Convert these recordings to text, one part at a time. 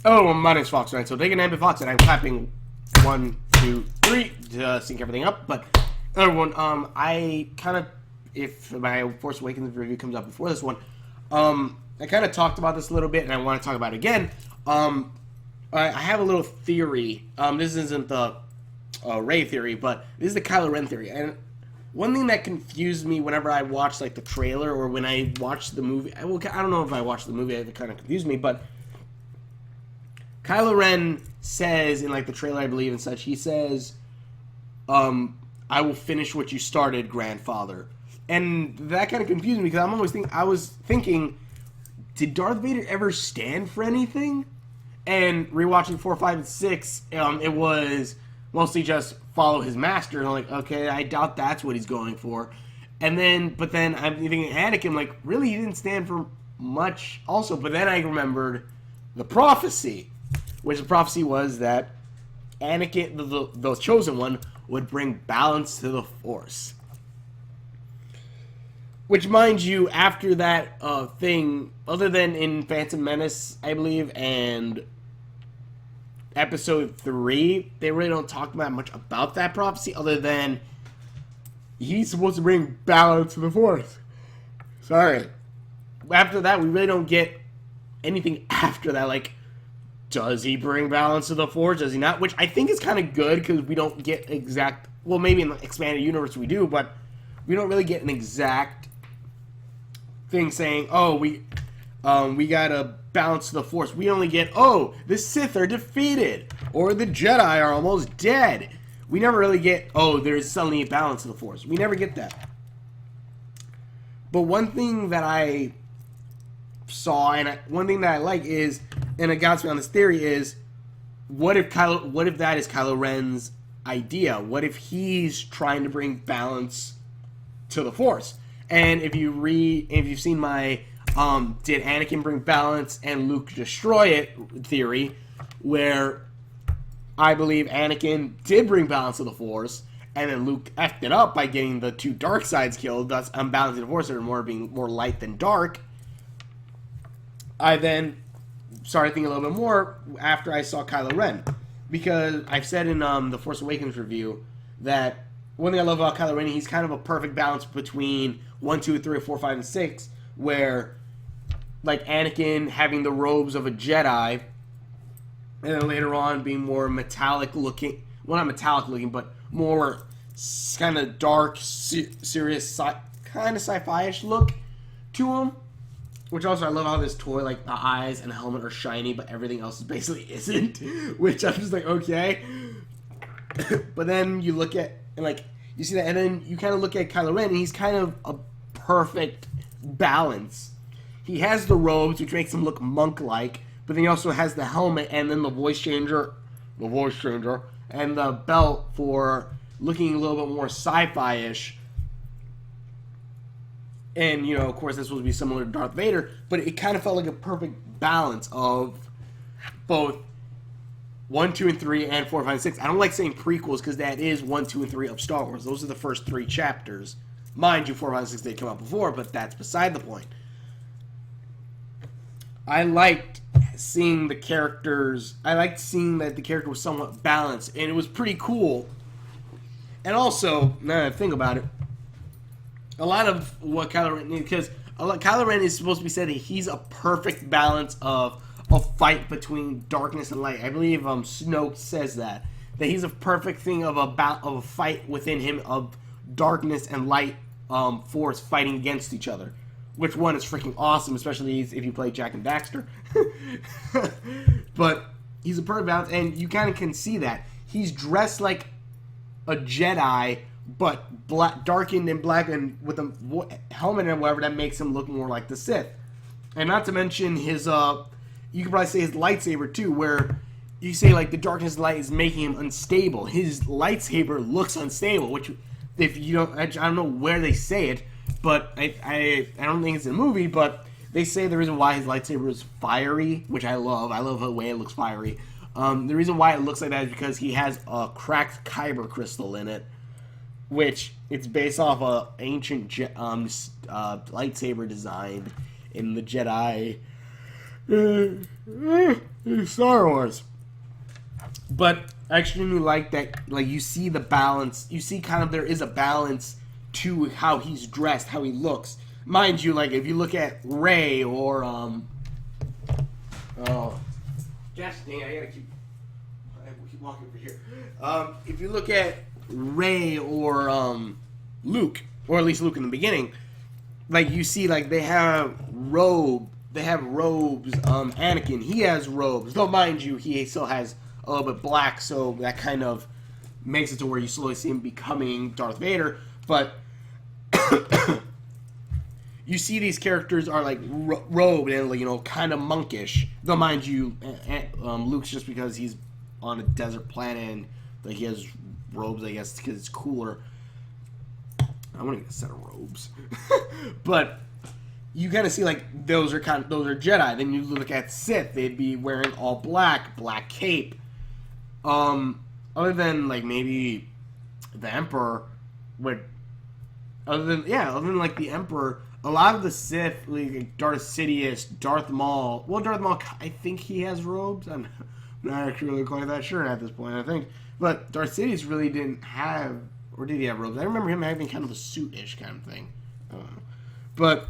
Oh, my name's Fox, right? So take a name to Fox, and I'm clapping 1, 2, 3 to sync everything up. But everyone, I kind of, if my Force Awakens review comes up before this one, I kind of talked about this a little bit, and I want to talk about it again. I have a little theory. This isn't the Rey theory, but this is the Kylo Ren theory. And one thing that confused me whenever I watched like the trailer or when I watched the movie, I don't know if I watched the movie, it kind of confused me, but Kylo Ren says in like the trailer, I believe and such, he says, "I will finish what you started, grandfather." And that kind of confused me because I was thinking, did Darth Vader ever stand for anything? And rewatching 4, 5, and 6, it was mostly just follow his master. And I'm like, okay, I doubt that's what he's going for. But then I'm thinking Anakin, like, really, he didn't stand for much also. But then I remembered the prophecy, which the prophecy was that Anakin, the chosen one, would bring balance to the Force. Which, mind you, after that thing, other than in Phantom Menace, I believe, and Episode 3, they really don't talk that much about that prophecy, other than he's supposed to bring balance to the Force. Sorry. After that, we really don't get anything after that. Like, does he bring balance to the Force? Does he not? Which I think is kind of good, because we don't get exact... Well, maybe in the expanded universe we do, but we don't really get an exact thing saying, oh, we gotta balance the Force. We only get, oh, the Sith are defeated, or the Jedi are almost dead. We never really get, oh, there's suddenly a balance to the Force. We never get that. But one thing that I saw, and one thing that I like is, and it got me on this theory, is what if that is Kylo Ren's idea? What if he's trying to bring balance to the Force? And if you've seen my did Anakin bring balance and Luke destroy it theory, where I believe Anakin did bring balance to the Force, and then Luke effed it up by getting the two dark sides killed, thus unbalancing the Force, or being more light than dark. I then started thinking a little bit more after I saw Kylo Ren, because I've said in the Force Awakens review that one thing I love about Kylo Ren, he's kind of a perfect balance between 1, 2, 3, 4, 5, and 6, where like Anakin having the robes of a Jedi, and then later on being more metallic looking, well, not metallic looking, but more kind of dark, serious, kind of sci-fi-ish look to him. Which also, I love how this toy, like the eyes and the helmet are shiny, but everything else basically isn't. Which I'm just like, okay. But then you look at, and like, you see that, and then you kind of look at Kylo Ren, and he's kind of a perfect balance. He has the robes, which makes him look monk-like, but then he also has the helmet, and then the voice changer, and the belt for looking a little bit more sci-fi-ish. And, you know, of course, this supposed to be similar to Darth Vader, but it kind of felt like a perfect balance of both 1, 2, and 3, and 4, 5, and 6. I don't like saying prequels, because that is 1, 2, and 3 of Star Wars. Those are the first 3 chapters. Mind you, 4, 5, and 6 did come out before, but that's beside the point. I liked seeing the characters. I liked seeing that the character was somewhat balanced, and it was pretty cool. And also, now that I think about it, a lot of what Kylo Ren, because Kylo Ren is supposed to be said that he's a perfect balance of a fight between darkness and light. I believe Snoke says that he's a perfect thing of a fight within him of darkness and light force fighting against each other. Which one is freaking awesome, especially if you play Jak and Daxter. But he's a perfect balance, and you kind of can see that. He's dressed like a Jedi, but darkened and black, and with a helmet and whatever, that makes him look more like the Sith. And not to mention his, you could probably say his lightsaber too, where you say like the darkness and light is making him unstable. His lightsaber looks unstable, which if you don't, I don't know where they say it, but I don't think it's in a movie, but they say the reason why his lightsaber is fiery, which I love. I love the way it looks fiery. The reason why it looks like that is because he has a cracked kyber crystal in it, which it's based off a ancient lightsaber design in the Jedi Star Wars. But I extremely like that, like, you see the balance. You see kind of there is a balance to how he's dressed, how he looks. Mind you, like, if you look at Rey or, oh, gosh dang, I gotta keep walking over here. If you look at Rey or, Luke, or at least Luke in the beginning, like, you see, like, they have robes. Anakin, he has robes. Though, mind you, he still has a little bit black, so that kind of makes it to where you slowly see him becoming Darth Vader. But you see these characters are, like, robed and, like, you know, kind of monkish. Though, mind you, Luke's just because he's on a desert planet and, like, he has robes, I guess, because it's cooler. I want to get a set of robes. But you kind of see, like, those are Jedi. Then you look at Sith, they'd be wearing all black cape. Other than, like, maybe the Emperor would, other than like the Emperor, a lot of the Sith, like Darth Sidious, Darth Maul. Well, Darth Maul, I think he has robes. I'm not actually really quite that sure at this point, I think. But Darth Sidious really didn't have, or did he have robes? I remember him having kind of a suit-ish kind of thing. I don't know. But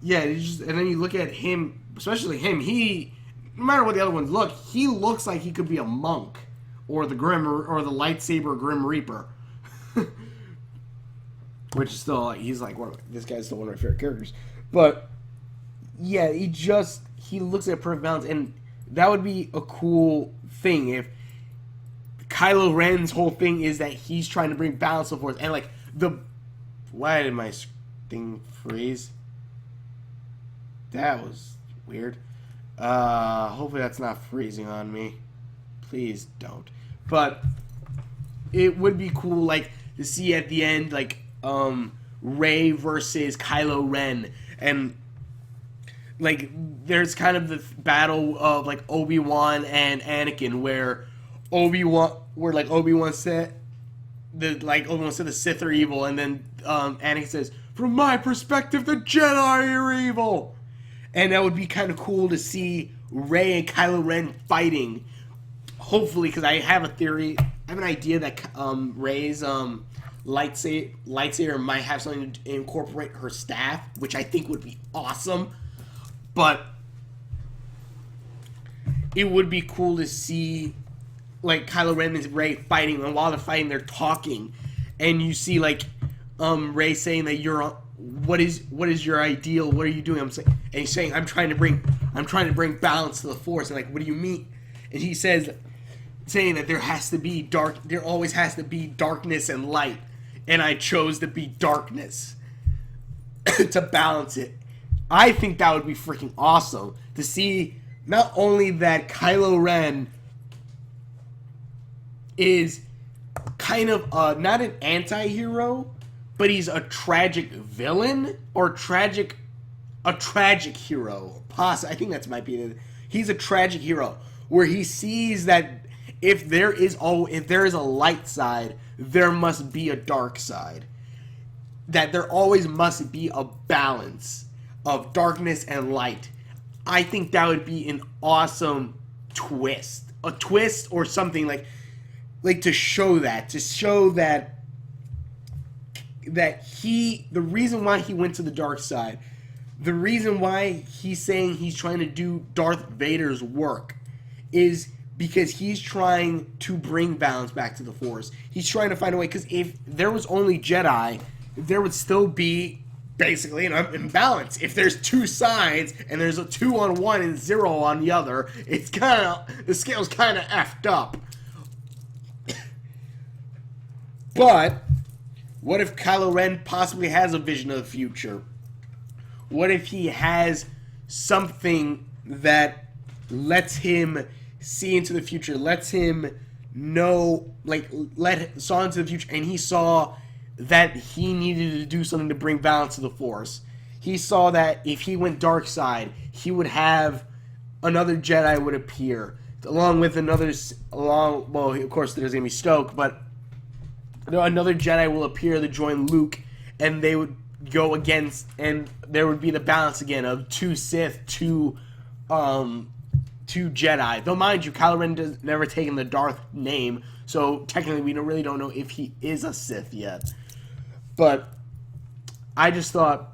yeah, and then you look at him, especially him. He, no matter what the other ones look, he looks like he could be a monk or the lightsaber Grim Reaper, which is still, he's like this guy's still one of my favorite characters. But yeah, he looks at perfect balance, and that would be a cool thing if Kylo Ren's whole thing is that he's trying to bring balance to the Force, and like why did my thing freeze? That was weird. Hopefully that's not freezing on me. Please don't. But it would be cool, like, to see at the end, like, Rey versus Kylo Ren, and like there's kind of the battle of like Obi-Wan and Anakin, where Obi-Wan said the Sith are evil, and then Anakin says, "From my perspective, the Jedi are evil." And that would be kind of cool to see Rey and Kylo Ren fighting. Hopefully, because I have a theory, I have an idea that Rey's lightsaber might have something to incorporate her staff, which I think would be awesome. But it would be cool to see, like, Kylo Ren and Rey fighting, and while they're fighting, they're talking, and you see, like, Rey saying that what is your ideal? What are you doing? And he's saying, I'm trying to bring balance to the Force. And like, what do you mean? And he says, saying that there always has to be darkness and light, and I chose to be darkness to balance it. I think that would be freaking awesome to see. Not only that Kylo Ren is kind of not an anti-hero, but he's a tragic villain, or a tragic hero. I think that might be it. He's a tragic hero, where he sees that if there is a light side, there must be a dark side. That there always must be a balance of darkness and light. I think that would be an awesome twist. A twist or something like to show that the reason why he went to the dark side, the reason why he's saying he's trying to do Darth Vader's work, is because he's trying to bring balance back to the Force. He's trying to find a way, because if there was only Jedi, there would still be basically an imbalance. If there's two sides and there's a 2 on one and 0 on the other, it's the scale's kind of effed up. But what if Kylo Ren possibly has a vision of the future? What if he has something that lets him see into the future, lets him know, saw into the future, and he saw that he needed to do something to bring balance to the Force. He saw that if he went dark side, he would have another Jedi would appear, along with of course there's going to be Snoke, but another Jedi will appear to join Luke, and they would go against, and there would be the balance again of 2 Sith, 2 to Jedi. Though, mind you, Kylo Ren has never taken the Darth name, so technically we really don't know if he is a Sith yet. But I just thought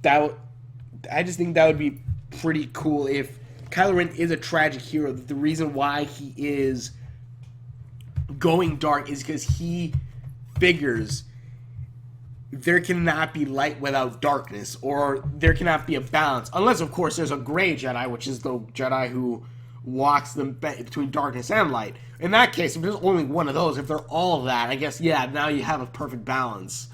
I just think that would be pretty cool if Kylo Ren is a tragic hero. The reason why he is going dark is because he figures there cannot be light without darkness, or there cannot be a balance, unless of course there's a gray Jedi, which is the Jedi who walks them between darkness and light. In that case, if there's only one of those, if they're all of that, I guess, yeah, now you have a perfect balance.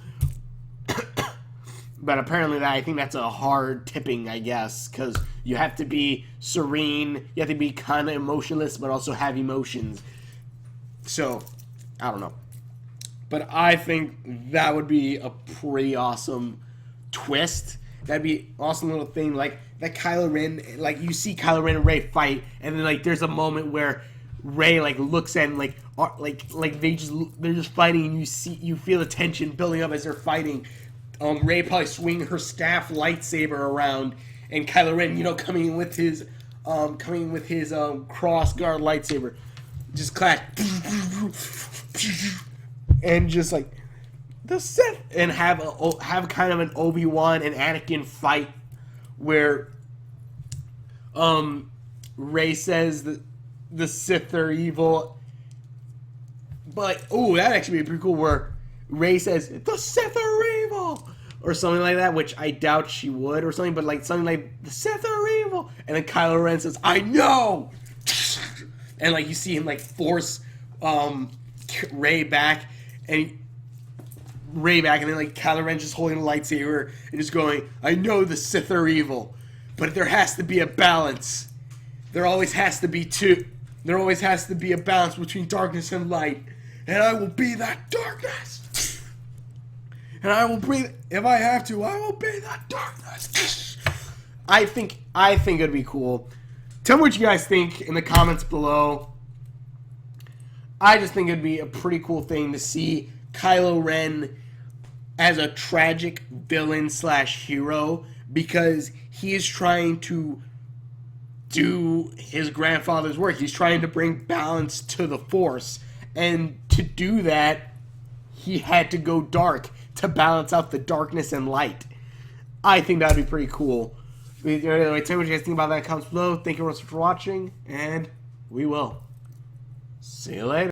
But apparently I think that's a hard tipping, I guess, because you have to be serene, you have to be kind of emotionless, but also have emotions. So, I don't know. But I think that would be a pretty awesome twist. That'd be an awesome little thing, like that Kylo Ren, like you see Kylo Ren and Rey fight, and then like there's a moment where Rey like looks at him, like they're just fighting, and you feel the tension building up as they're fighting. Rey probably swinging her staff lightsaber around, and Kylo Ren, coming in with his cross guard lightsaber, just clash. And just like the Sith, and have kind of an Obi-Wan and Anakin fight where Rey says that the Sith are evil, but that'd actually be pretty cool where Rey says the Sith are evil or something like that, which I doubt she would, or something, but like something like the Sith are evil, and then Kylo Ren says I know, and like you see him like force Rey back. And then like Kylo Ren just holding a lightsaber and just going, I know the Sith are evil, but there has to be a balance. There always has to be a balance between darkness and light. And I will be that darkness. And I will breathe, if I have to, I will be that darkness. I think it'd be cool. Tell me what you guys think in the comments below. I just think it'd be a pretty cool thing to see Kylo Ren as a tragic villain / hero, because he is trying to do his grandfather's work. He's trying to bring balance to the Force, and to do that, he had to go dark to balance out the darkness and light. I think that'd be pretty cool. Anyway, tell me what you guys think about that in the comments below. Thank you very much for watching, and we will see you later.